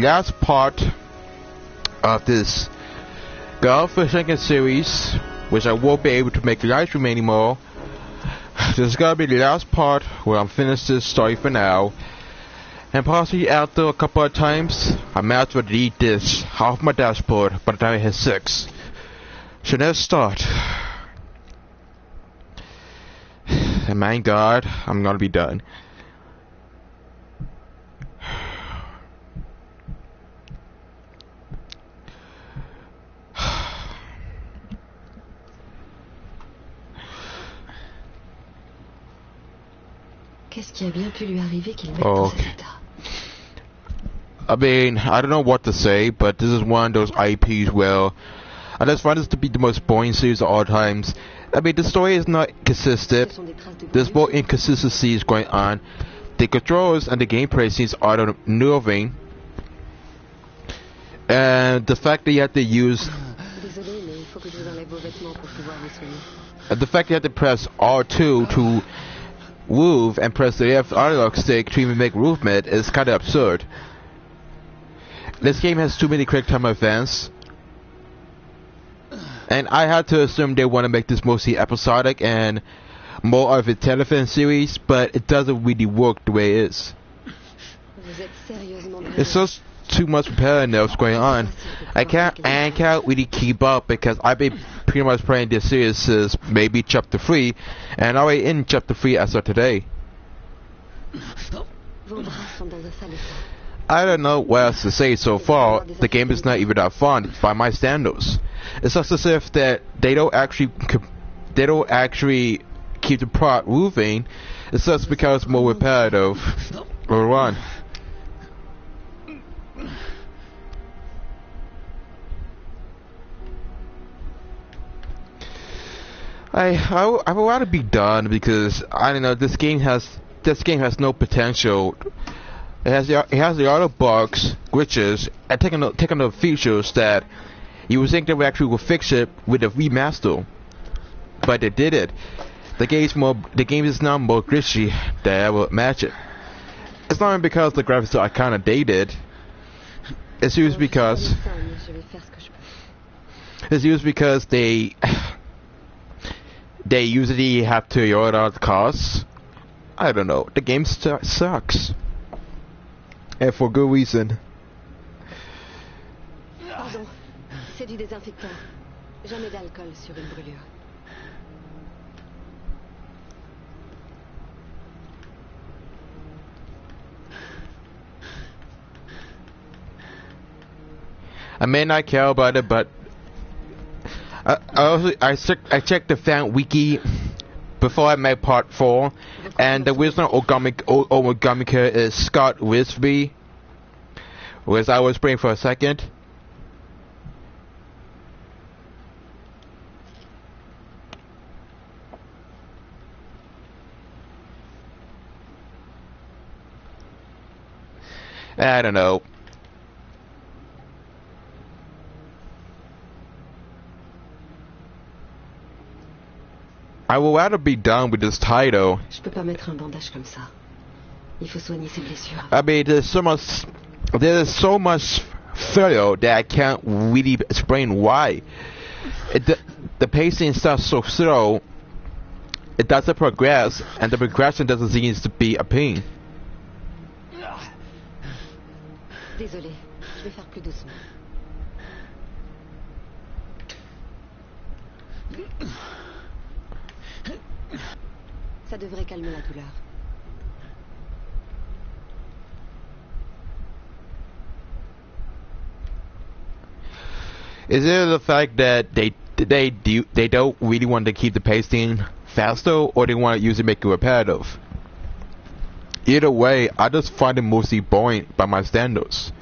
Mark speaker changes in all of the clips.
Speaker 1: last part of this golf fishing series, which I won't be able to make live stream anymore. This is gonna be the last part where I'm finished this story for now. And possibly after a couple of times, I might as well delete this off my dashboard by the time I hit 6. So let's start. And my God, I'm gonna be done.
Speaker 2: Qu'est-ce qui a bien pu lui arriver qu'il mette dans cet état?
Speaker 1: I mean, I don't know what to say, but this is one of those IPs where I just find this to be the most boring series of all times. I mean, the story is not consistent. There's more inconsistencies going on. The controls and the gameplay seems unnerving. And the fact that you have to use... the fact that you have to press R2 to move and press the left analog stick to even make movement is kind of absurd. This game has too many quick time events, and I had to assume they want to make this mostly episodic and more of a television series, but it doesn't really work the way it is. It's just too much repetitive going on. I can't really keep up because I've been pretty much playing this series since maybe chapter 3, and already in chapter 3 as of today. I don't know what else to say so far. The game is not even that fun by my standards. It's just as if that they don't actually keep the plot moving. It's just because it's more repetitive or run. I would rather be done because I don't know, this game has no potential. It has the other bugs, glitches, and taking the features that you would think they would actually fix it with a remaster, but they did it. The game is now more glitchy than I would imagine. It's not even because the graphics are kind of dated. It's used because they usually have to yard out the costs. I don't know. The game sucks. And for good reason.
Speaker 2: Pardon, c'est du désinfectant. Jamais d'alcool sur une brûlure.
Speaker 1: I may not care about it, but I checked the fan wiki before I made part 4, and the original Ogami is Scott Wisby, which I was praying for a second. I don't know. I would rather be done with this title.
Speaker 2: Je peux pas mettre un bandage comme ça. Il faut soigner ses blessures.
Speaker 1: I mean, there's so much failure that I can't really explain why. The pacing starts so slow. It doesn't progress, and the progression doesn't seem to be a pain.
Speaker 2: Désolé, je vais faire plus doucement. Ça devrait calmer la douleur.
Speaker 1: Is it the fact that they don't really want to keep the pacing faster, or they want to use it make it repetitive? Either way, I just find it mostly boring by my standards.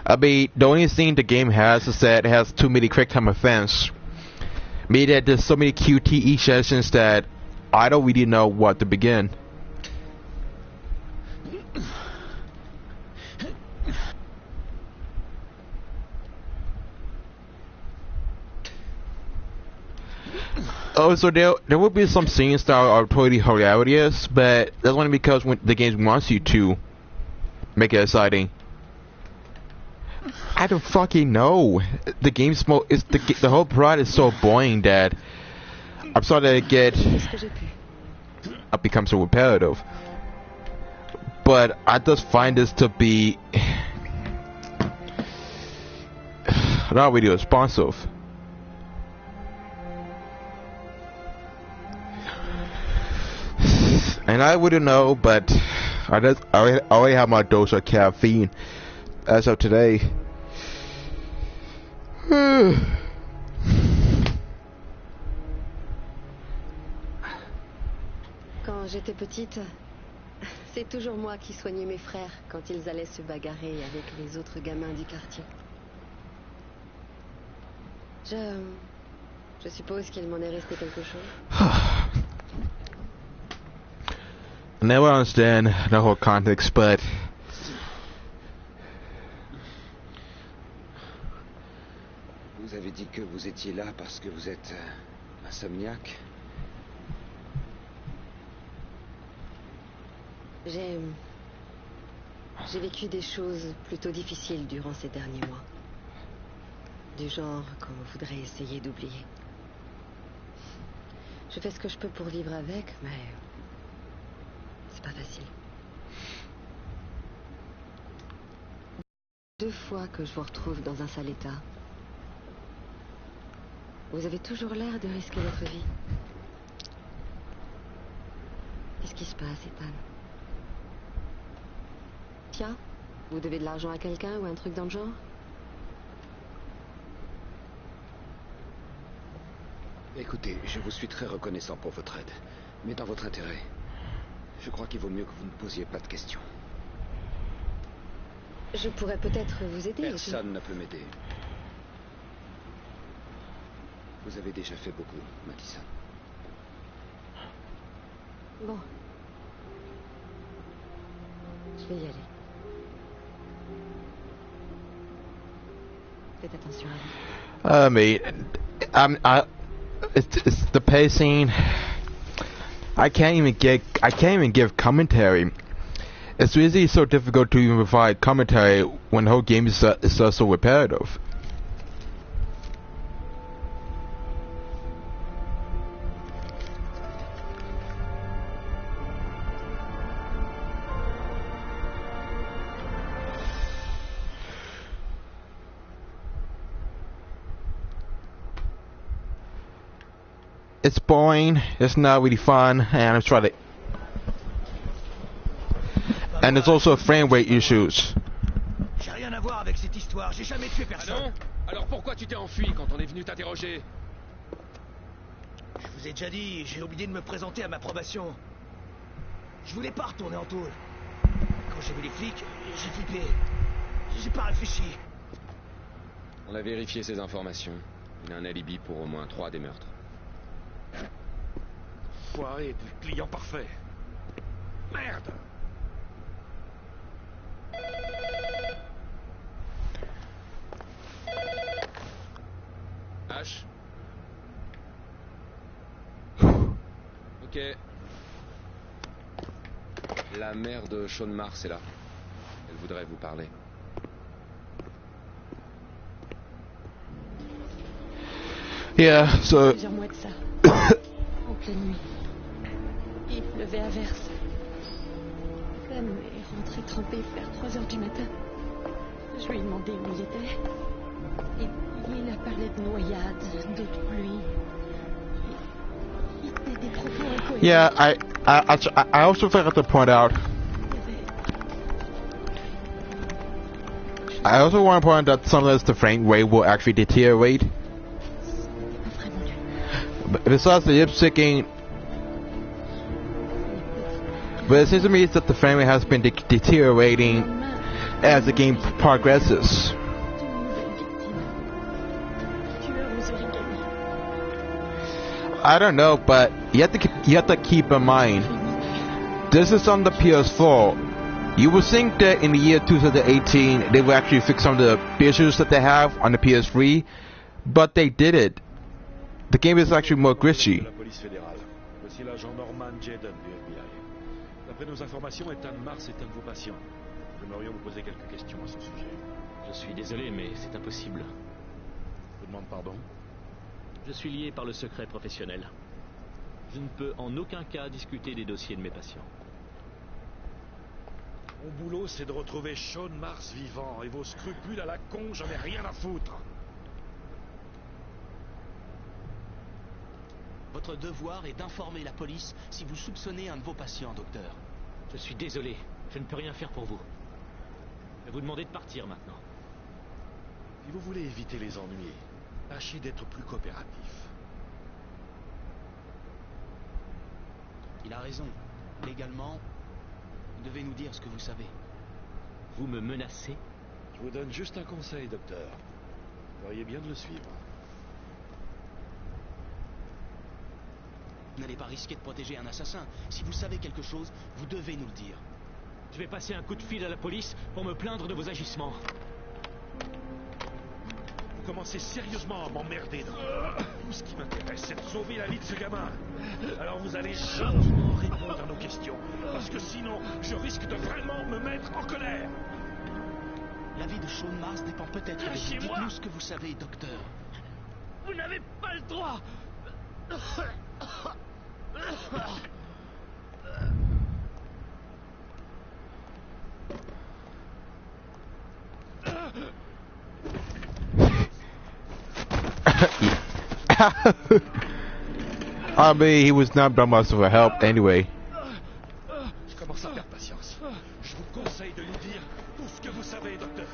Speaker 1: I mean, the only thing the game has is that it has too many quick time events. Meaning that there's so many QTE sessions that I don't really know what to begin. Oh, so there will be some scenes that are totally hilarious, but that's only because when the game wants you to make it exciting. I don't fucking know. The game's the whole plot is so boring that I'm starting to become so repetitive. But I just find this to be not really responsive. And I wouldn't know, but I already have my dose of caffeine as of today.
Speaker 2: Quand j'étais petite, c'est toujours moi qui soignais mes frères quand ils allaient se bagarrer avec les autres gamins du quartier. Je suppose qu'il m'en est resté quelque chose.
Speaker 1: I never understand the whole context, but
Speaker 3: vous avez dit que vous étiez là parce que vous êtes insomniaque.
Speaker 2: J'ai vécu des choses plutôt difficiles durant ces derniers mois. Du genre qu'on voudrait essayer d'oublier. Je fais ce que je peux pour vivre avec, mais c'est pas facile. 2 fois que je vous retrouve dans un sale état. Vous avez toujours l'air de risquer votre vie. Qu'est-ce qui se passe, Ethan? Tiens, vous devez de l'argent à quelqu'un ou un truc dans le genre?
Speaker 3: Écoutez, je vous suis très reconnaissant pour votre aide. Mais dans votre intérêt, je crois qu'il vaut mieux que vous ne posiez pas de questions.
Speaker 2: Je pourrais peut-être vous aider.
Speaker 3: Personne ne peut m'aider. Vous avez déjà fait beaucoup, Madison.
Speaker 2: Bon. Je vais y aller. Faites attention à vous.
Speaker 1: mate, it's the pacing. I can't even give commentary. It's really so difficult to even provide commentary when the whole game is so repetitive. It's boring, it's not really fun, and I'm trying to... And there's also frame rate issues.
Speaker 4: J'ai rien à voir avec cette histoire, j'ai jamais tué personne.
Speaker 5: Ah non? Alors pourquoi tu t'es enfui quand on est venu t'interroger?
Speaker 4: Je vous ai déjà dit, j'ai oublié de me présenter à ma probation. Je voulais pas retourner en tôle. Quand j'ai vu les flics, j'ai flippé. J'ai pas réfléchi.
Speaker 5: On a vérifié ces informations. Il a un alibi pour au moins 3 des meurtres.
Speaker 4: Foiré de client parfait. Merde!
Speaker 5: H. Ok. La mère de Sean Mars est là. Elle voudrait vous parler.
Speaker 1: Yeah, so...
Speaker 6: Plusieurs mois de ça. En pleine nuit. Il pleuvait à verse. Sam est rentré trempé vers 3 heures du matin. Je lui ai demandé où il était. Il a parlé de noyades, d'eau de pluie. Il tenait des propos incohérents.
Speaker 1: Yeah, I also forgot to point out. I also want to point out that sometimes the frame rate will actually deteriorate. Besides the lip syncing, but it seems to me that the frame rate has been deteriorating as the game progresses. I don't know, but you have to keep in mind, this is on the PS4. You would think that in the year 2018 they would actually fix some of the issues that they have on the PS3, but they did it. The game is actually more glitchy.
Speaker 7: La police fédérale. Voici l'agent Norman Jaden du FBI. D'après nos informations, Ethan Mars est un de vos patients. Nous aimerions vous poser quelques questions à ce sujet.
Speaker 8: Je suis désolé, mais c'est impossible.
Speaker 7: Je vous demande pardon.
Speaker 8: Je suis lié par le secret professionnel. Je ne peux en aucun cas discuter des dossiers de mes patients.
Speaker 7: Mon boulot, c'est de retrouver Sean Mars vivant, et vos scrupules à la con, j'en ai rien à foutre.
Speaker 4: Votre devoir est d'informer la police si vous soupçonnez un de vos patients, docteur.
Speaker 8: Je suis désolé, je ne peux rien faire pour vous. Je vais vous demander de partir maintenant.
Speaker 7: Si vous voulez éviter les ennuis, tâchez d'être plus coopératif.
Speaker 4: Il a raison. Légalement, vous devez nous dire ce que vous savez.
Speaker 8: Vous me menacez?
Speaker 7: Je vous donne juste un conseil, docteur. Vous feriez bien de le suivre.
Speaker 4: Vous n'allez pas risquer de protéger un assassin. Si vous savez quelque chose, vous devez nous le dire.
Speaker 8: Je vais passer un coup de fil à la police pour me plaindre de vos agissements.
Speaker 7: Vous commencez sérieusement à m'emmerder. Tout ce qui m'intéresse, c'est de sauver la vie de ce gamin. Alors vous allez gentiment répondre à nos questions. Parce que sinon, je risque de vraiment me mettre en colère.
Speaker 4: La vie de Sean Mars dépend peut-être de vous.
Speaker 7: Lâchez-moi.
Speaker 4: Dites-nous ce que vous savez, docteur.
Speaker 8: Vous n'avez pas le droit!
Speaker 1: I mean, he was not that much of a help anyway.
Speaker 7: Je commence à perdre patience. Je vous conseille de nous dire tout ce que vous savez, docteur.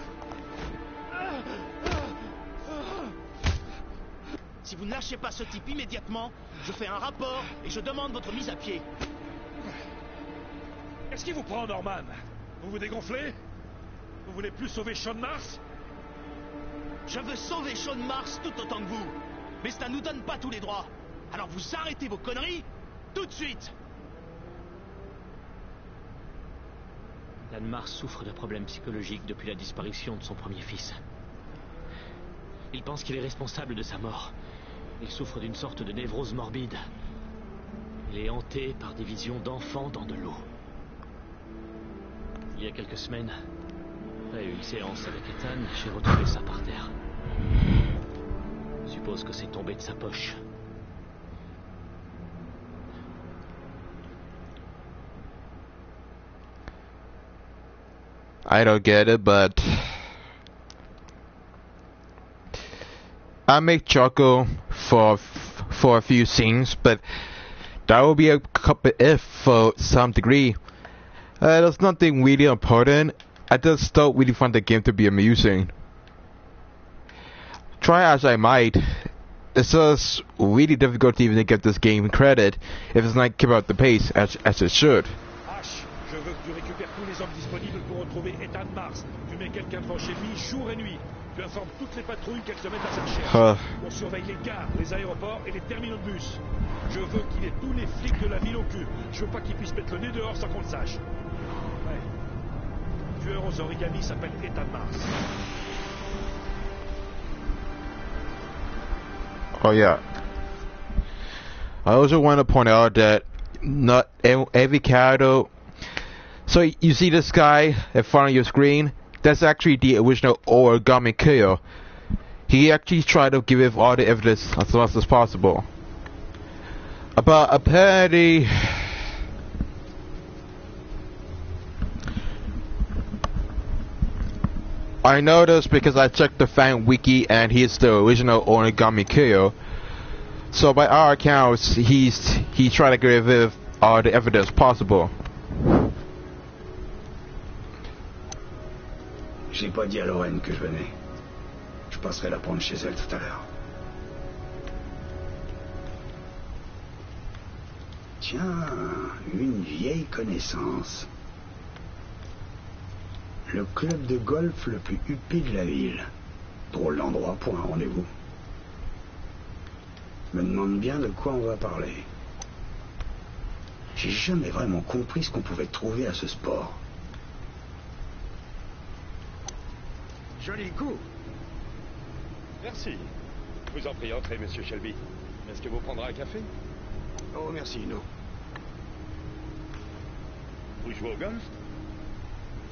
Speaker 4: Si vous ne lâchez pas ce type immédiatement, je fais un rapport et je demande votre mise à pied.
Speaker 7: Qu'est-ce qui vous prend, Norman? Vous vous dégonflez? Vous voulez plus sauver Sean Mars?
Speaker 4: Je veux sauver Sean Mars tout autant que vous. Mais ça nous donne pas tous les droits. Alors vous arrêtez vos conneries tout de suite.
Speaker 8: Dan Mars souffre de problèmes psychologiques depuis la disparition de son premier fils. Il pense qu'il est responsable de sa mort. Il souffre d'une sorte de névrose morbide. Il est hanté par des visions d'enfants dans de l'eau. Il y a quelques semaines, après une séance avec Ethan, j'ai retrouvé ça par terre. Je suppose que c'est tombé de sa poche.
Speaker 1: I don't get it, but I make chuckle for a few scenes, but that will be a couple if for some degree. There's nothing really important. I just don't really find the game to be amusing. Try as I might, it's just really difficult to even give this game credit if it's not keep up the pace as it should.
Speaker 7: H, je veux que tu récupères tous les hommes disponibles pour retrouver Ethan Mars. Tu mets quelqu'un devant chez lui jour et nuit. Tu informes toutes les patrouilles qu'elles se mettent à sa recherche. On surveille les gares, les aéroports et les terminaux de bus. Je veux qu'il ait tous les flics de la ville au cul. Je veux pas qu'il puisse mettre le nez dehors sans qu'on le sache. Ouais. Le tueur aux origamis s'appelle Ethan Mars.
Speaker 1: Oh yeah. I also want to point out that not every character. So you see this guy in front of your screen? That's actually the original origami killer. He actually tried to give all the evidence as much as possible. But apparently, I noticed because I checked the fan wiki and he's the original origami killer. So by our accounts, he tried to give all the evidence possible.
Speaker 9: J'ai pas dit à Lorraine que je venais. Je passerai la prendre chez elle tout à l'heure. Tiens, une vieille connaissance. Le club de golf le plus huppé de la ville. Drôle d'endroit pour un rendez-vous. Je me demande bien de quoi on va parler. J'ai jamais vraiment compris ce qu'on pouvait trouver à ce sport.
Speaker 7: Joli coup. Merci. Je vous en prie, entrez, monsieur Shelby.
Speaker 5: Est-ce que vous prendrez un café?
Speaker 9: Oh, merci, non.
Speaker 7: Vous jouez au golf?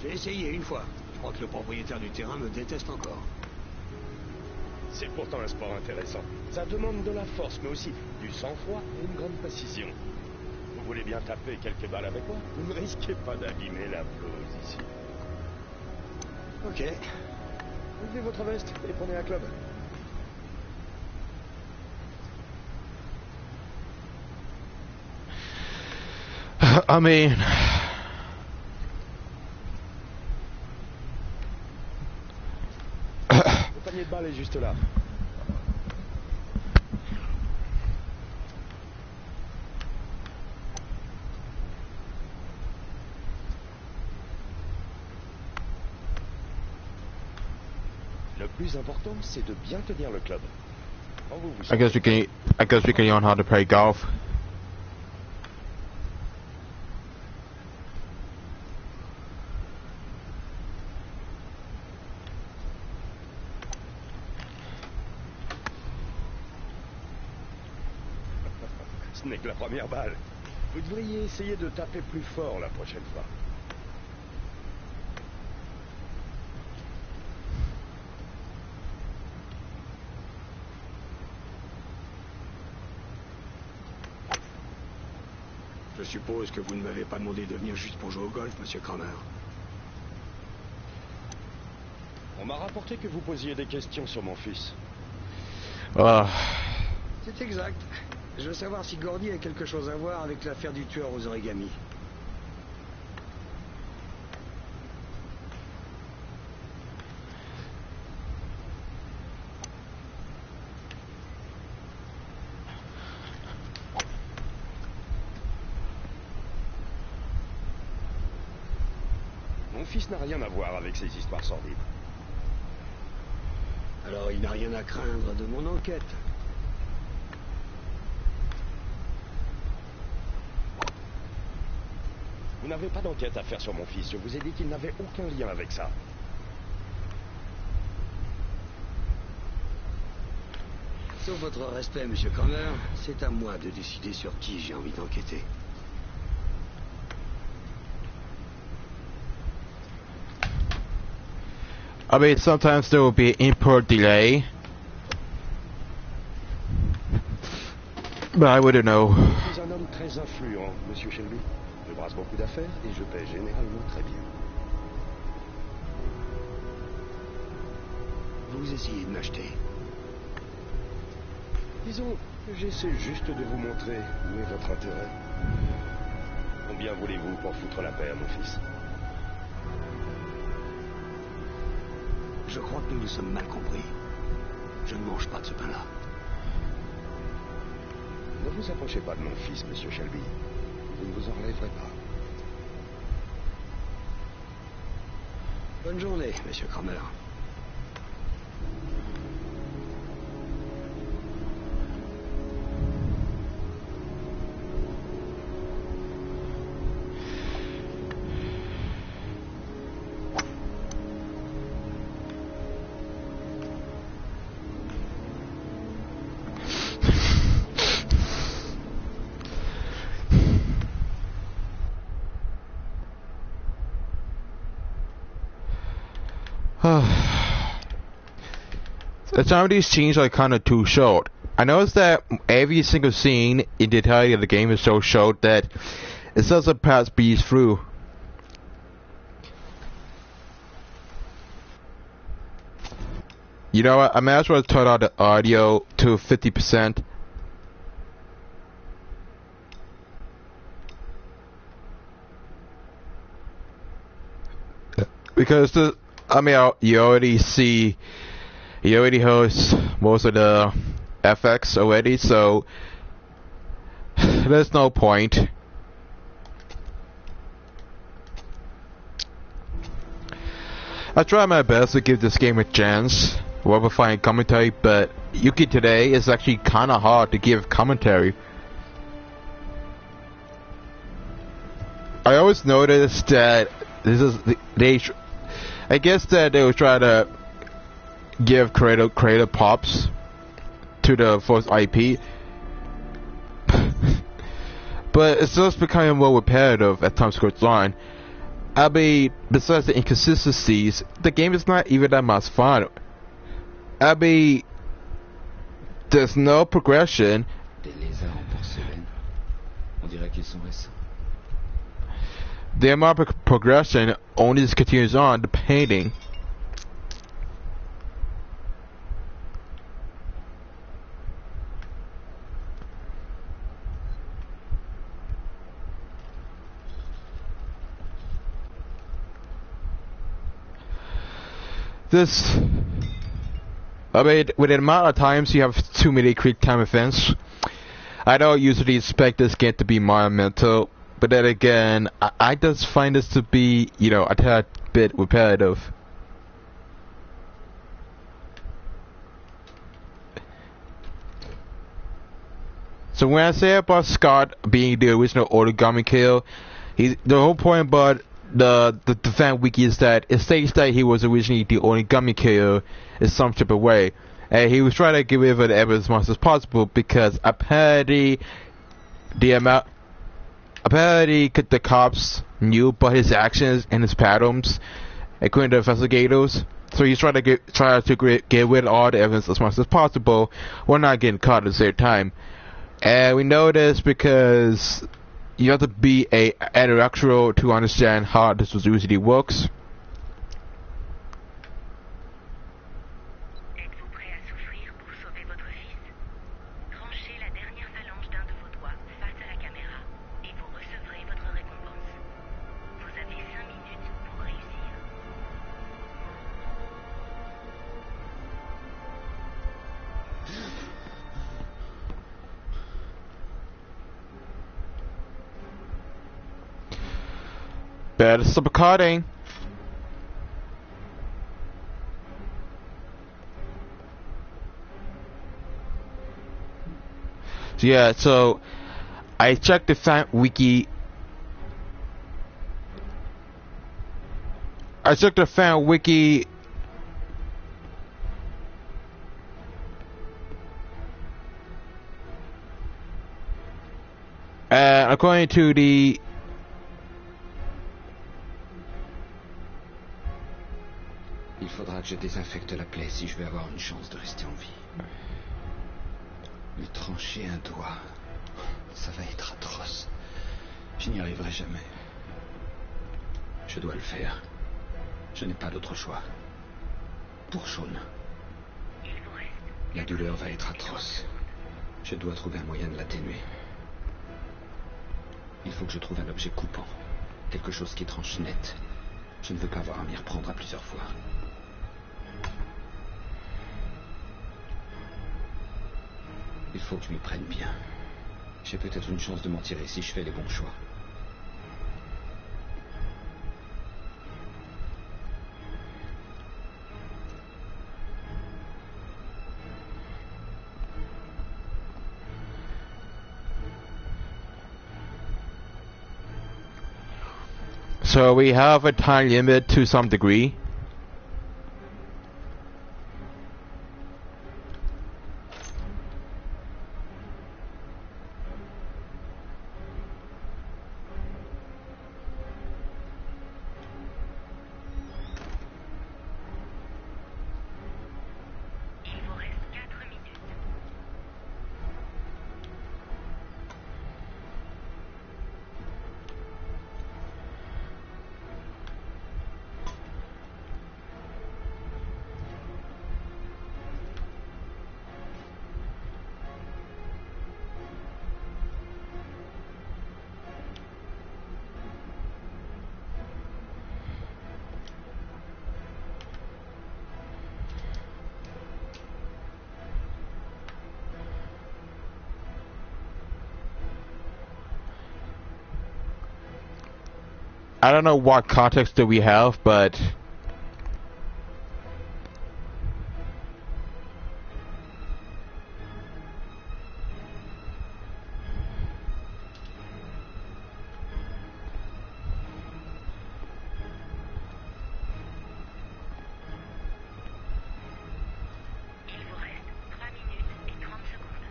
Speaker 9: J'ai essayé une fois. Je crois que le propriétaire du terrain me déteste encore.
Speaker 7: C'est pourtant un sport intéressant. Ça demande de la force, mais aussi du sang-froid et une grande précision. Vous voulez bien taper quelques balles avec moi? Vous ne risquez pas d'abîmer la pelouse ici.
Speaker 9: Ok.
Speaker 7: Levez votre veste et prenez un club.
Speaker 1: I mean,
Speaker 7: Le panier de balles est juste là. Le plus important, c'est de bien tenir le club. Quand vous vous
Speaker 1: I guess we can learn how to play golf.
Speaker 7: Ce n'est que la première balle. Vous devriez essayer de taper plus fort la prochaine fois.
Speaker 9: Je suppose que vous ne m'avez pas demandé de venir juste pour jouer au golf, monsieur Kramer.
Speaker 7: On m'a rapporté que vous posiez des questions sur mon fils.
Speaker 9: C'est exact. Je veux savoir si Gordy a quelque chose à voir avec l'affaire du tueur aux origamis.
Speaker 7: Mon fils n'a rien à voir avec ces histoires sordides.
Speaker 9: Alors il n'a rien à craindre de mon enquête.
Speaker 7: Vous n'avez pas d'enquête à faire sur mon fils. Je vous ai dit qu'il n'avait aucun lien avec ça.
Speaker 9: Sauf votre respect, monsieur Kramer, c'est à moi de décider sur qui j'ai envie d'enquêter.
Speaker 1: I mean, sometimes there will be import delay, but I wouldn't know.
Speaker 7: Je suis un homme très influent, monsieur Shelby. Je brasse beaucoup d'affaires et je paie généralement très bien.
Speaker 9: Vous essayez de m'acheter.
Speaker 7: Disons que j'essaie juste de vous montrer où est votre intérêt. Combien voulez-vous pour foutre la paix à mon fils?
Speaker 9: Je crois que nous nous sommes mal compris. Je ne mange pas de ce pain-là.
Speaker 7: Ne vous approchez pas de mon fils, monsieur Shelby. Vous ne vous en relèverez pas.
Speaker 9: Bonne journée, monsieur Kramer.
Speaker 1: Some of these scenes are kind of too short. I noticed that every single scene in the entirety of the game is so short that it doesn't pass breeze through. You know what? I might as well turn on the audio to 50%. Because you already host most of the FX already, so there's no point. I try my best to give this game a chance, whoever find commentary, but Yuki today is actually kinda hard to give commentary. I always noticed that I guess that they were trying to give creative pops to the first IP, but it's just becoming more repetitive as time goes on. I mean, besides the inconsistencies, the game is not even that much fun. I mean, there's no progression.
Speaker 3: Des lézards en porcelaine. On dirait qu'ils sont récents.
Speaker 1: The amount of progression only just continues on the painting. I mean, with the amount of times you have too many quick time events, I don't usually expect this game to be monumental, but then again, I just find this to be, you know, a tad bit repetitive. So when I say about Scott being the original origami killer, the whole point about the fan wiki is that it states that he was originally the origami killer in some type of way, and he was trying to get rid of the evidence as much as possible because apparently the cops knew about his actions and his patterns, according to investigators. So he's trying to get rid of all the evidence as much as possible while not getting caught at the same time. And we know this because you have to be an intellectual to understand how this usually works.
Speaker 10: Êtes-vous prêt à souffrir pour sauver votre fils? Tranchez la dernière phalange d'un de vos doigts face à la caméra et vous recevrez votre récompense. Vous avez 5 minutes pour réussir.
Speaker 1: Better stop recording. So yeah, so I checked the fan wiki. According to the
Speaker 3: Il faudra que je désinfecte la plaie si je veux avoir une chance de rester en vie. Me trancher un doigt, ça va être atroce. Je n'y arriverai jamais. Je dois le faire. Je n'ai pas d'autre choix. Pour Sean. La douleur va être atroce. Je dois trouver un moyen de l'atténuer. Il faut que je trouve un objet coupant. Quelque chose qui tranche net. Je ne veux pas avoir à m'y reprendre à plusieurs fois. Il faut que je m'y prenne bien. J'ai peut-être une chance de m'en tirer si je fais les bons choix.
Speaker 1: So we have a time limit to some degree. I don't know what context do we have, but
Speaker 10: Il vous reste 3 minutes et 30 secondes.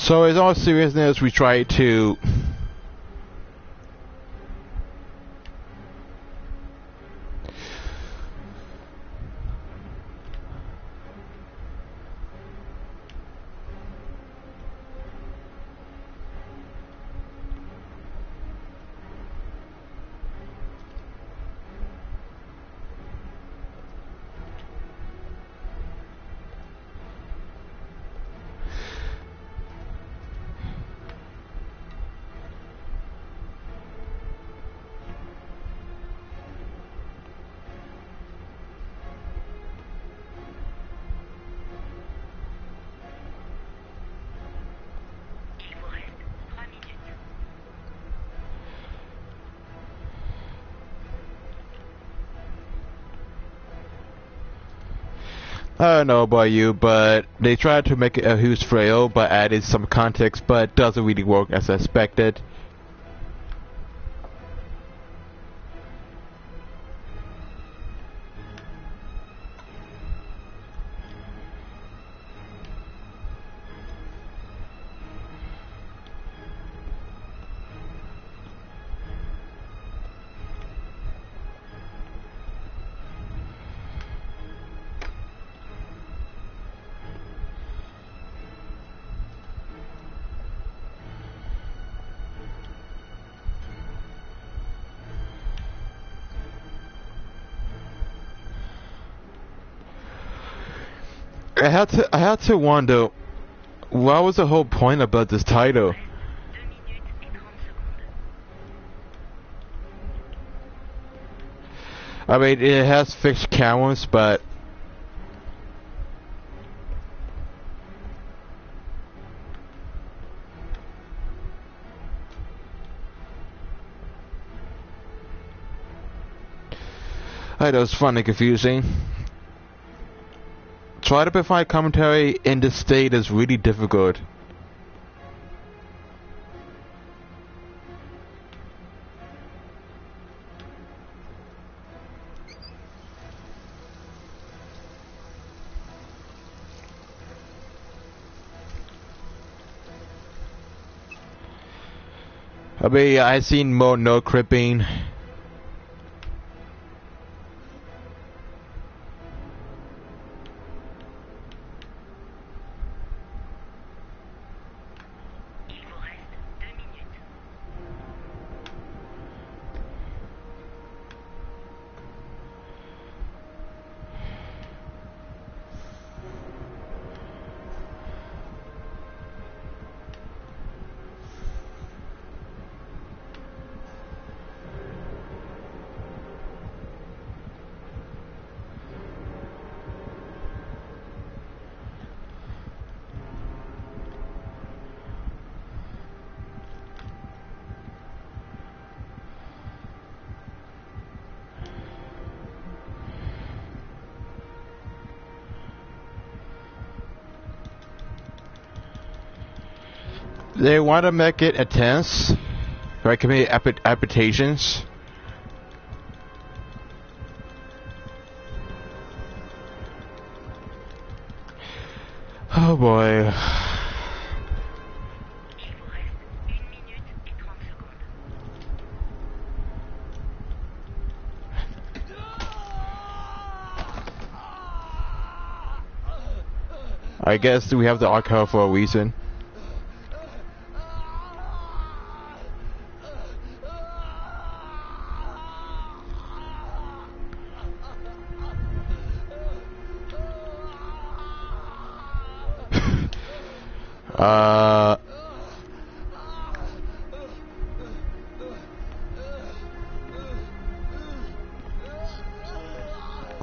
Speaker 1: So in all seriousness, we try to
Speaker 10: Il vous reste 3 minutes.
Speaker 1: I don't know about you, but they tried to make it a huge fail by adding some context, but it doesn't really work as expected. I had to wonder, what was the whole point about this title?
Speaker 10: 2 minutes et 30 secondes.
Speaker 1: I mean, it has fixed cameras, but I know it's fun and confusing. Try to provide commentary in this state is really difficult. I mean, I've seen more no cripping.
Speaker 10: Il vous reste 2 minutes.
Speaker 1: They want to make it intense, right? Commit appetizations. Oh boy.
Speaker 10: Il vous reste 1 minute et 30 secondes.
Speaker 1: I guess we have the alcohol for a reason.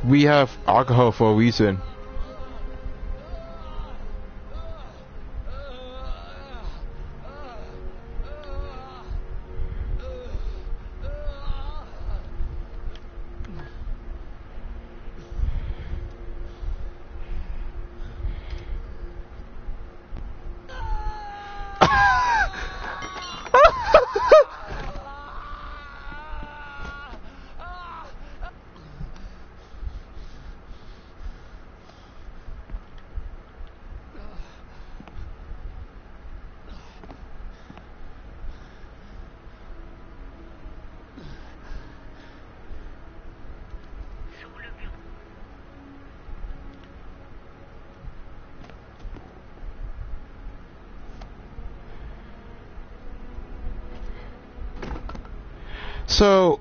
Speaker 1: We have alcohol for a reason. So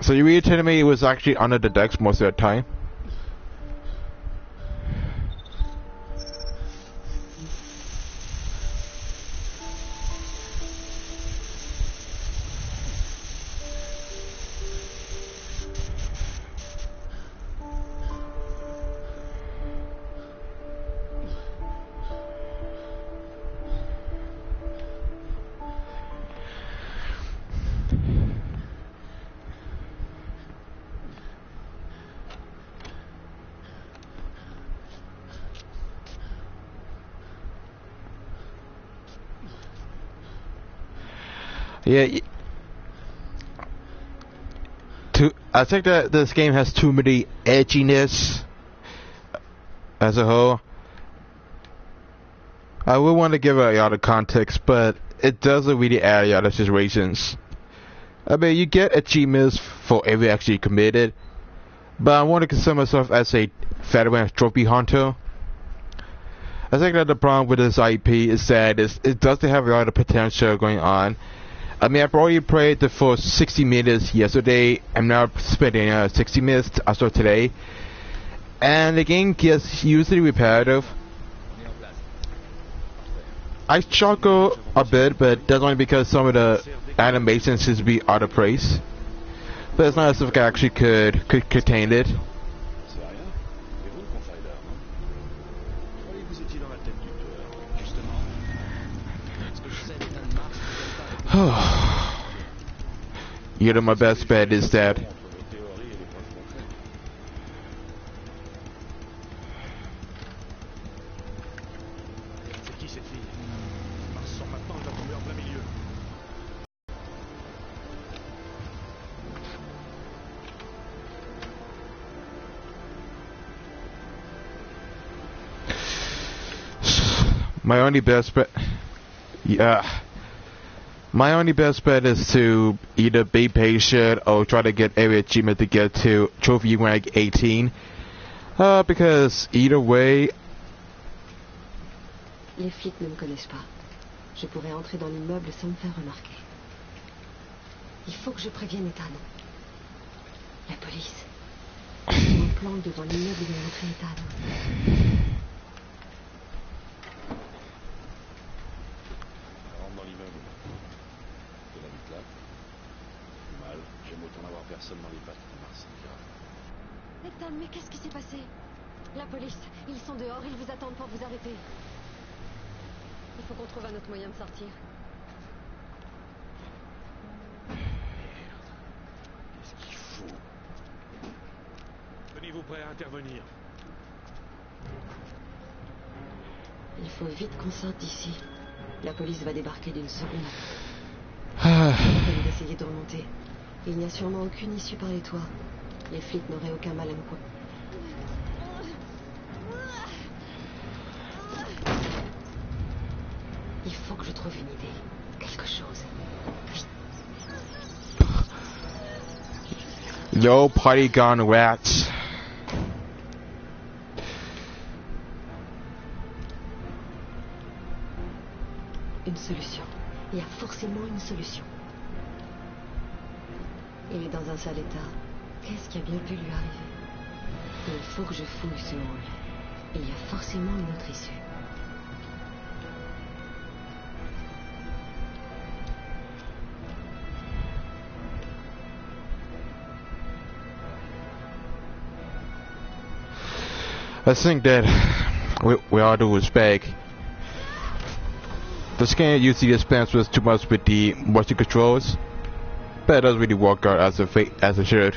Speaker 1: you really telling me it was actually under the decks most of the time? Yeah. I think that this game has too many edginess as a whole. I would want to give it a lot of context, but it doesn't really add a lot of situations. I mean, you get achievements for every action you committed, but I want to consider myself as a veteran trophy hunter. I think that the problem with this IP is that it doesn't have a lot of potential going on. I mean, I've already played the first 60 minutes yesterday. I'm now spending 60 minutes as of today. And the game gets usually repetitive. I struggle a bit, but that's only because some of the animations seems to be out of place. But it's not as if I actually could contain it. You know, my best bet is that my only best bet, my only best bet is to either be patient or try to get every achievement to get to trophy rank 18. Because either way.
Speaker 2: Les flics ne me connaissent pas. Je pourrais entrer dans l'immeuble sans me faire remarquer. Il faut que je prévienne Ethan. La police. Ils me planquent devant l'immeuble de l'entrée Ethan. Ethan, mais qu'est-ce qui s'est passé? La police, ils sont dehors, ils vous attendent pour vous arrêter. Il faut qu'on trouve un autre moyen de sortir.
Speaker 7: Qu'est-ce qu'il faut? Tenez-vous prêt à intervenir?
Speaker 2: Il faut vite qu'on sorte d'ici. La police va débarquer d'une seconde. D'essayer de remonter. Il n'y a sûrement aucune issue par les toits. Les flics n'auraient aucun mal à me couper. Il faut que je trouve une idée. Quelque chose.
Speaker 1: Yo, Polygon rats.
Speaker 2: Une solution. Il y a forcément une solution. Il est dans un sale état. Qu'est-ce qui a bien pu lui arriver? Il faut que je fouille ce hall. Il y a forcément une autre issue.
Speaker 1: I think that we all do respect. This game usually dispense with too much with the motion controls, but it doesn't really work out as it should.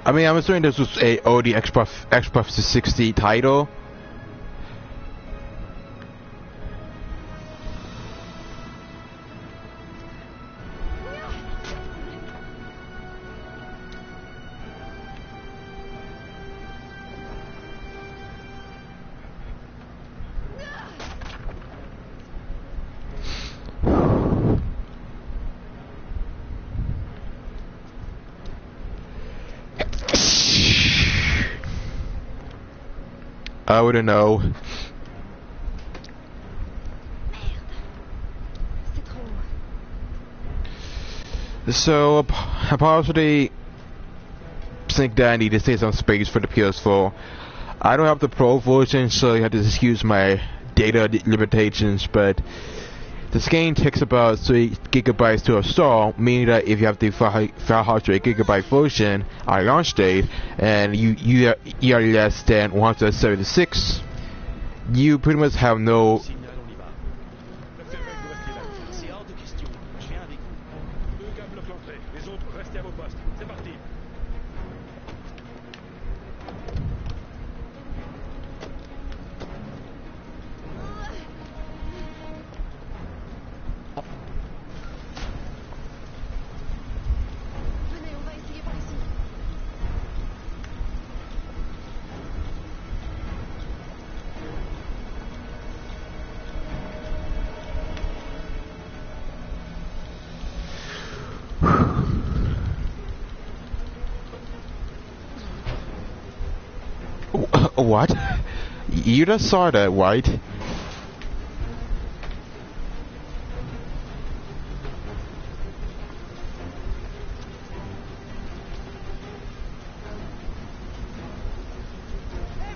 Speaker 1: I mean, I'm assuming this was a OD Xbox 60 title. to know.
Speaker 2: C'est trop.
Speaker 1: So, I possibly think that I need to save some space for the PS4. I don't have the Pro version, so you have to excuse my data limitations, but this game takes about 3 gigabytes to install, meaning that if you have the 500 gigabyte version on launch date, and you are less than 176, you pretty much have no...
Speaker 7: Signal, on y va. Préférerais que vous restiez là.
Speaker 4: C'est hors de question. Je viens avec vous.
Speaker 7: 2 gars bloquent l'entrée. Les autres, restez à vos postes. C'est parti.
Speaker 2: Venez, on va essayer par ici.
Speaker 1: What? You just saw that, right?
Speaker 4: Hé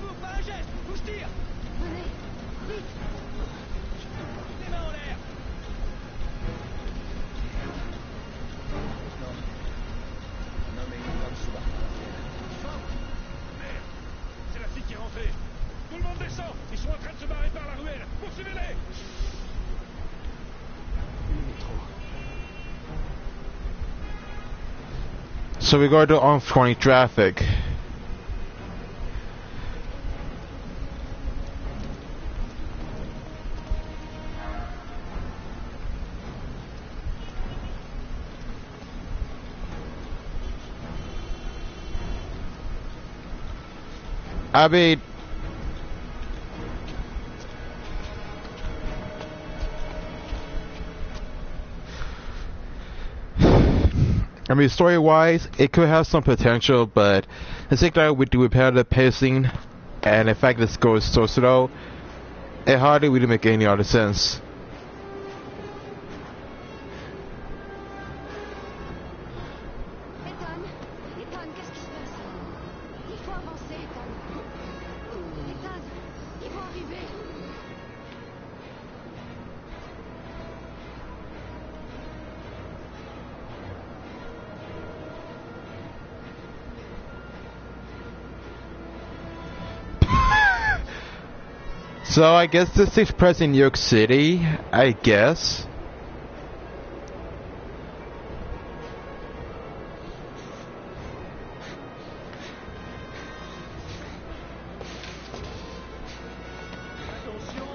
Speaker 4: vous, pas un geste, où je tire.
Speaker 2: Venez, vite.
Speaker 4: Les mains en l'air. Non mais il va me soubattre.
Speaker 7: Merde. C'est la fille qui est rentrée. Tout le monde descend. Ils sont en train de se barrer par la ruelle. Poursuivez-les.
Speaker 8: Le métro.
Speaker 1: So we go to oncoming traffic. I mean, story-wise, it could have some potential, but I think that with the repetitive pacing and the fact this goes so slow, it hardly really make any other sense.
Speaker 2: Ethan, Ethan, qu'est-ce qui se passe? Il faut avancer, Ethan. Ethan, il faut arriver.
Speaker 1: So I guess this takes place in New York City, I guess.
Speaker 7: Attention.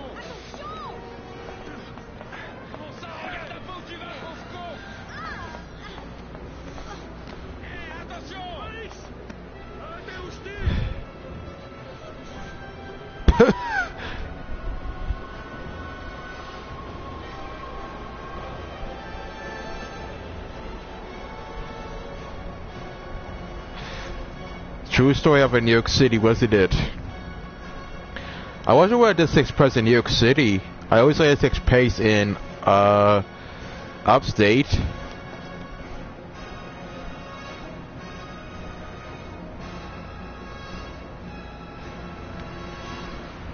Speaker 7: Comment ça? Regarde un peu où tu vas, pauvre con. Hé, attention. Police. Arrêtez où je tire.
Speaker 1: True story of a New York City, wasn't it? I wonder where this takes place in New York City. I always thought it takes place in upstate.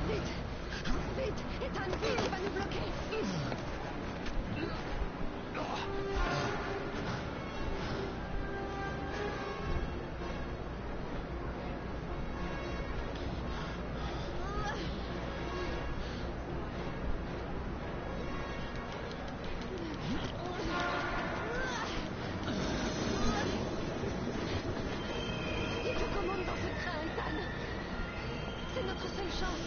Speaker 2: Vite, vite, Ethan, vite, il va nous bloquer. Il te commande dans ce train, Ethan. C'est notre seule chance.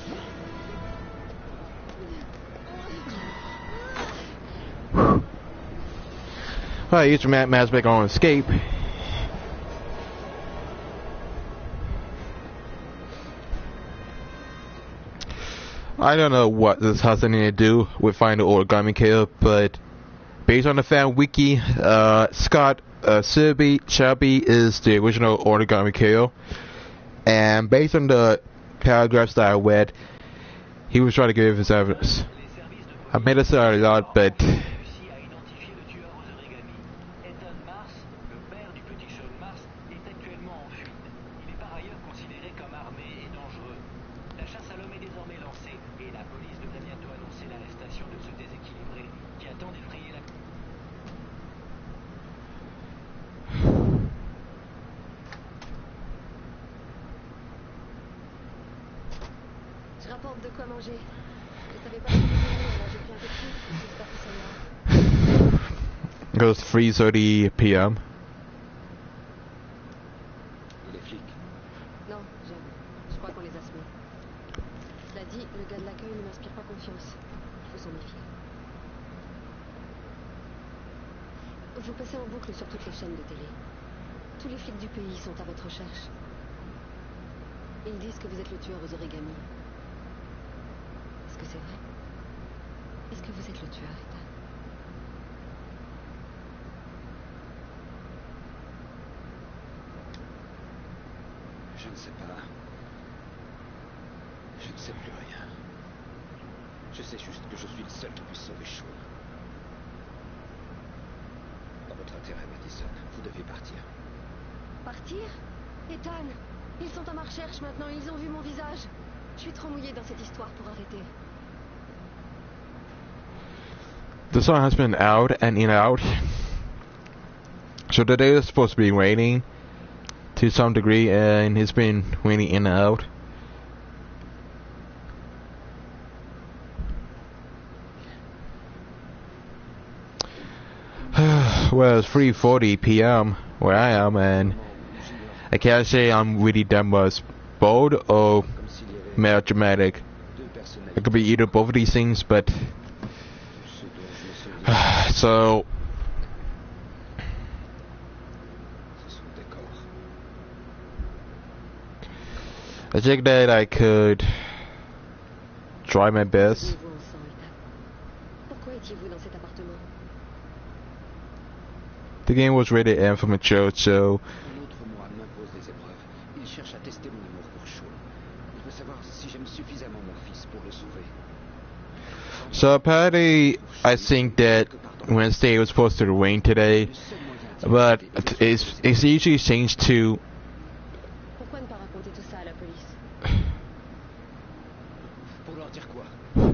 Speaker 1: Well, each man has make on escape. I don't know what this has anything to do with finding the origami killer, but based on the fan wiki, Scott Shelby is the original origami killer, and based on the paragraphs that I read, he was trying to give his evidence. I made this a lot, but
Speaker 2: Je rapporte de quoi manger. Je savais pas que c'était fini, alors j'ai pris un peu de sucre. J'espère que ça ira.
Speaker 1: it was 3:30 p.m.
Speaker 3: Et les flics?
Speaker 2: Non, je crois qu'on les a semés. Cela dit, le gars de l'accueil ne m'inspire pas confiance. Il faut s'en méfier. Vous passez en boucle sur toutes les chaînes de télé. Tous les flics du pays sont à votre recherche. Ils disent que vous êtes le tueur aux origamis. Est-ce que c'est vrai? Est-ce que vous êtes le tueur, Ethan?
Speaker 3: Je ne sais pas. Je ne sais plus rien. Je sais juste que je suis le seul qui puisse sauver Shaw. Dans votre intérêt, Madison, vous devez partir.
Speaker 2: Partir? Ethan, ils sont à ma recherche maintenant, ils ont vu mon visage. Je suis trop mouillée dans cette histoire pour arrêter.
Speaker 1: The sun has been out and in and out. So today is supposed to be raining to some degree, and it's been raining in and out. Well, it's 3:40 p.m. where I am, and I can't say I'm really that much bold or melodramatic. It could be either both of these things, but so I think that I could try my best.
Speaker 2: Vous ensemble, Ethan. Pourquoi étiez-vous dans cet appartement?
Speaker 1: The game was rated M for mature, so
Speaker 3: Un autre moi m'impose des épreuves. Il cherche à tester mon amour pour Shaw. Il veut savoir si j'aime suffisamment mon fils pour le sauver.
Speaker 1: so apparently I think that Wednesday was supposed to rain today, but it's usually changed to
Speaker 2: Pourquoi ne pas raconter tout ça à la police?
Speaker 3: Pour leur dire quoi?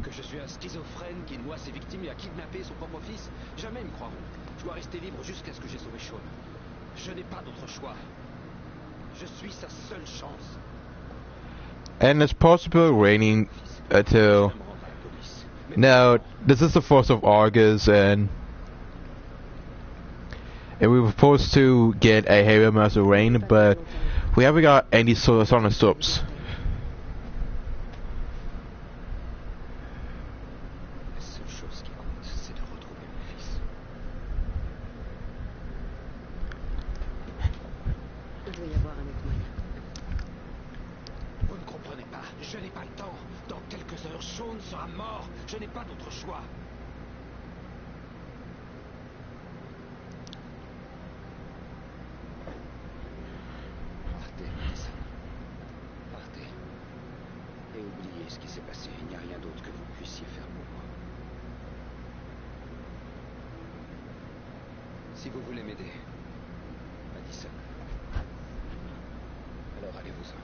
Speaker 3: Que je suis un schizophrène qui noie ses victimes et a kidnappé son propre fils? Jamais ils me croiront. Je dois rester libre jusqu'à ce que j'ai sauvé Shaw. Je n'ai pas d'autre choix. Je suis sa seule chance.
Speaker 1: and it's possible raining until now. This is the 1st of August, and we were supposed to get a heavy amount of rain, but we haven't got any sort of thunderstorms.
Speaker 3: La seule chose qui compte, c'est de retrouver mon fils.
Speaker 2: Il doit y avoir un autre moyen.
Speaker 3: Vous ne comprenez pas. Je n'ai pas le temps. Dans quelques heures, Shawn sera mort. Je n'ai pas d'autre choix. Partez, Madison. Partez. Et oubliez ce qui s'est passé. Il n'y a rien d'autre que vous puissiez faire pour moi. Si vous voulez m'aider, Madison, alors allez-vous-en.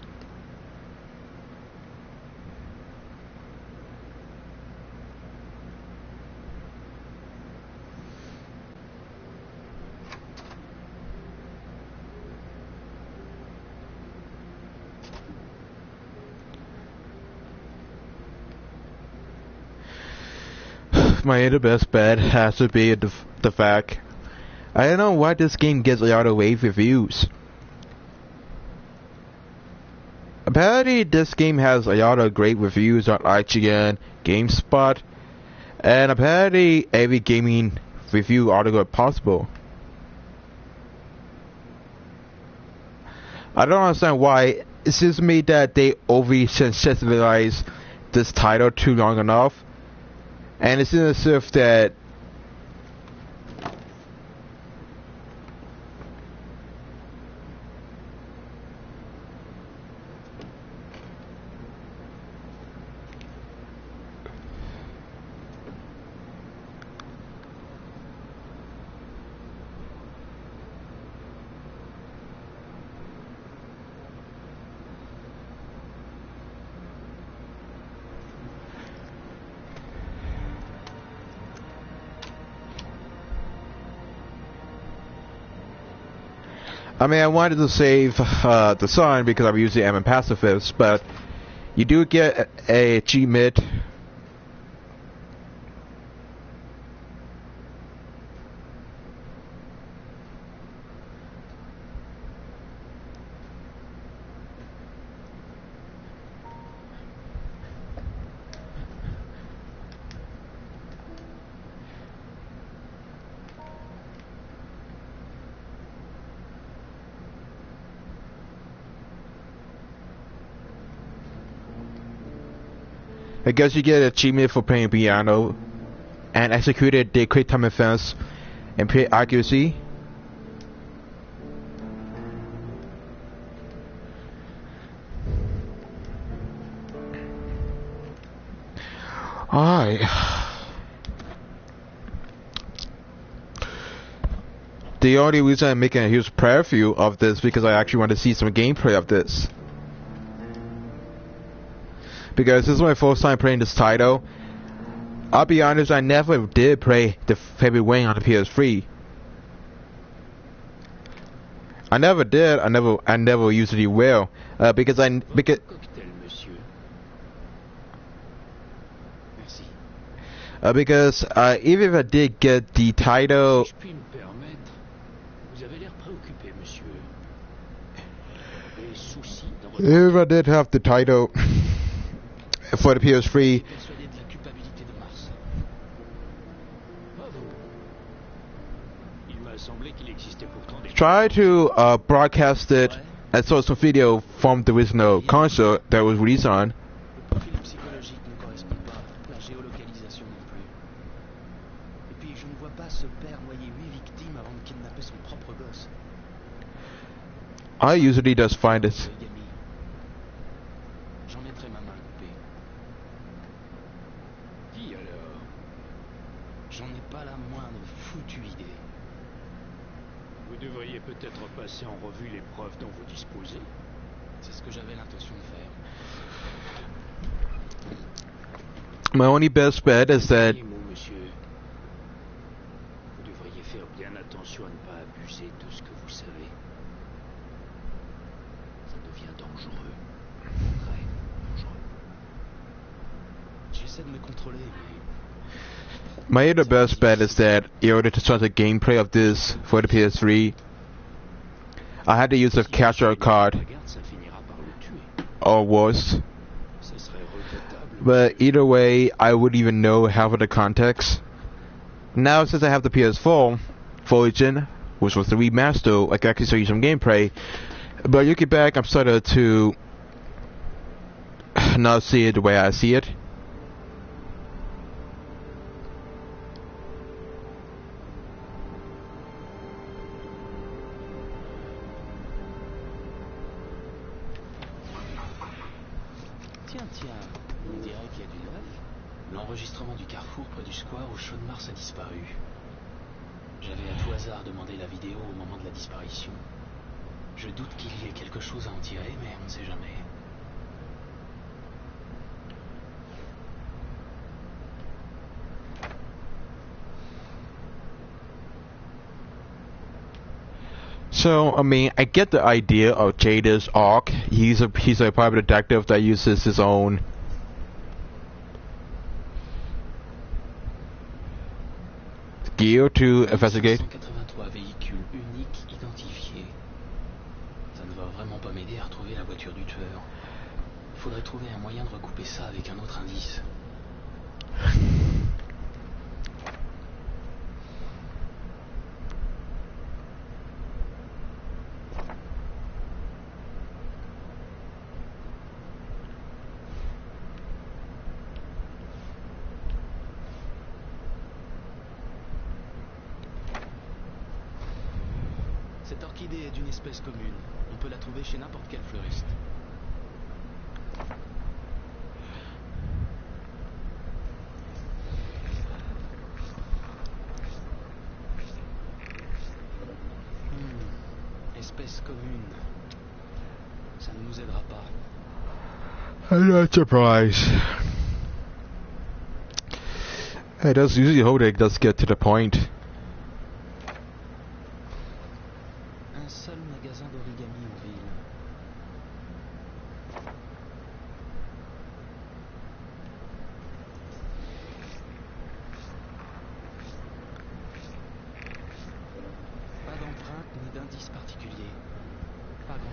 Speaker 1: My other best bet has to be the fact I don't know why this game gets a lot of rave reviews. Apparently this game has a lot of great reviews on IGN, GameSpot, and apparently every gaming review article possible. I don't understand why. It seems to me that they overly sensationalize this title too long enough. And it's as if that I mean, I wanted to save the sun because I'm using I'm a pacifist, but you do get a achievement. I guess you get an achievement for playing piano and executed the quick time events and play accuracy. The only reason I'm making a huge preview of this because I actually want to see some gameplay of this. Because this is my first time playing this title. I'll be honest, I never did play the Heavy Rain on the PS3. I never did. I never usually will. Because even if I did get the title. If I did have the title for the PS3, try to broadcast it and saw some video from the original console that was released on. I usually just find it.
Speaker 7: Peut-être passer en revue les preuves dont vous disposez.
Speaker 8: C'est ce que j'avais l'intention de faire.
Speaker 1: My only best bet is that.
Speaker 7: Monsieur, vous devriez faire bien attention à ne pas abuser de ce que vous savez. Ça devient dangereux. Très dangereux.
Speaker 8: J'essaie de me contrôler, mais.
Speaker 1: My other best bet is that in order to start the gameplay of this for the PS3, I had to use a capture card or worse. But either way, I wouldn't even know half of the context. Now, since I have the PS4 version, which was the remaster, I can actually show you some gameplay. But looking back, I'm starting to not see it the way I see it.
Speaker 8: L'enregistrement du carrefour près du square où Sean Mars a disparu. J'avais à tout hasard demandé la vidéo au moment de la disparition. Je doute qu'il y ait quelque chose à en tirer, mais on ne sait jamais.
Speaker 1: So, I mean, I get the idea of Jada's arc. He's a private detective that uses his own gear to investigate.
Speaker 8: 183 véhicules uniques identifiés. Ça ne va vraiment pas m'aider à retrouver la voiture du tueur. Il faudrait trouver un moyen de recouper ça avec un autre indice. Cette orchidée est d'une espèce commune. On peut la trouver chez n'importe quel fleuriste. Espèce commune. Ça ne nous aidera pas.
Speaker 1: I'm not surprised. It does usually hold it does get to the point.
Speaker 8: Un seul magasin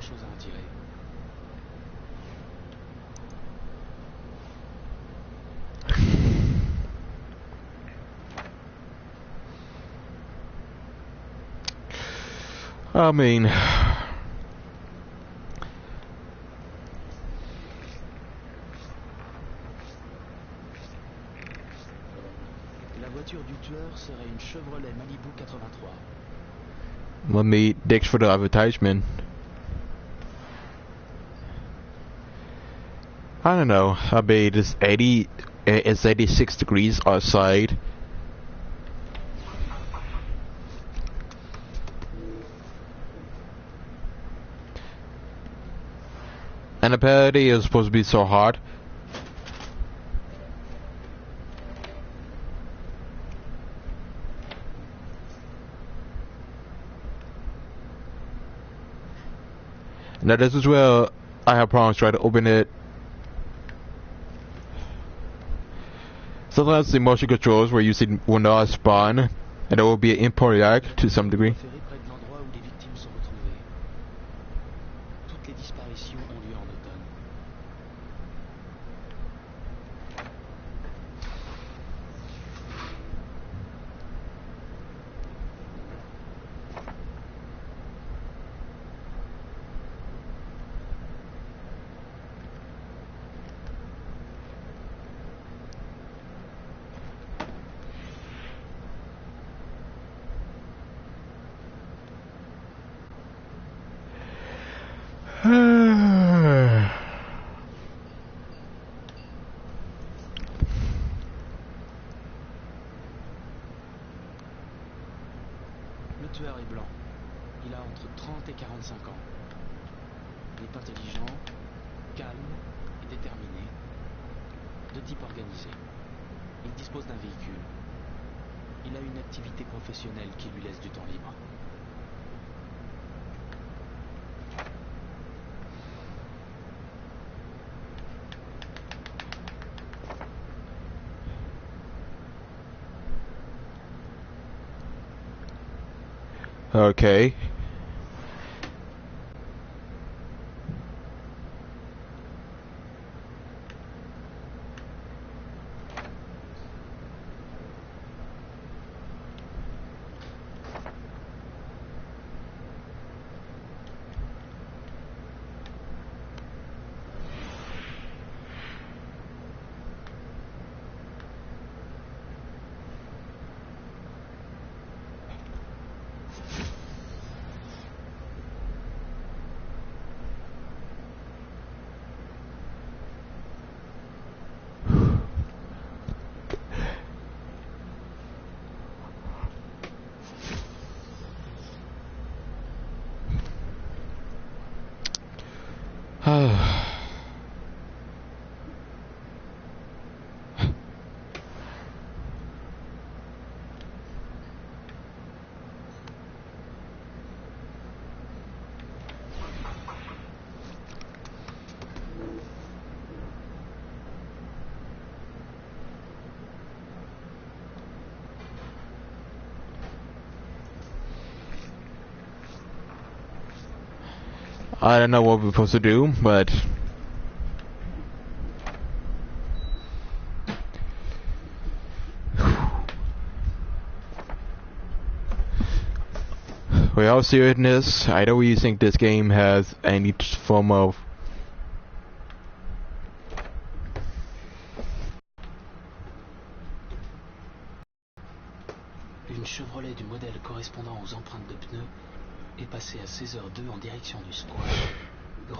Speaker 8: chose à en tirer.
Speaker 1: I mean,
Speaker 8: La voiture du tueur serait une Chevrolet Malibu 83.
Speaker 1: let me dig for the advertisement. I don't know. I mean, it's 86 degrees outside. And apparently it's supposed to be so hot. Now this is where I have problems trying to open it. Sometimes the motion controls where you see will not spawn, and there will be an import react to some degree.
Speaker 8: Près de l'endroit où les victimes sont retrouvées. Toutes les disparitions ont lieu en automne. Le tueur est blanc. Il a entre 30 et 45 ans. Il est intelligent, calme et déterminé. De type organisé. Il dispose d'un véhicule. Il a une activité professionnelle qui lui laisse du temps libre.
Speaker 1: Okay. I don't know what we're supposed to do, but with all seriousness, I don't really think this game has any form of
Speaker 8: Une Chevrolet du modèle correspondant aux empreintes de pneus est passée à 16h02 en direction du square.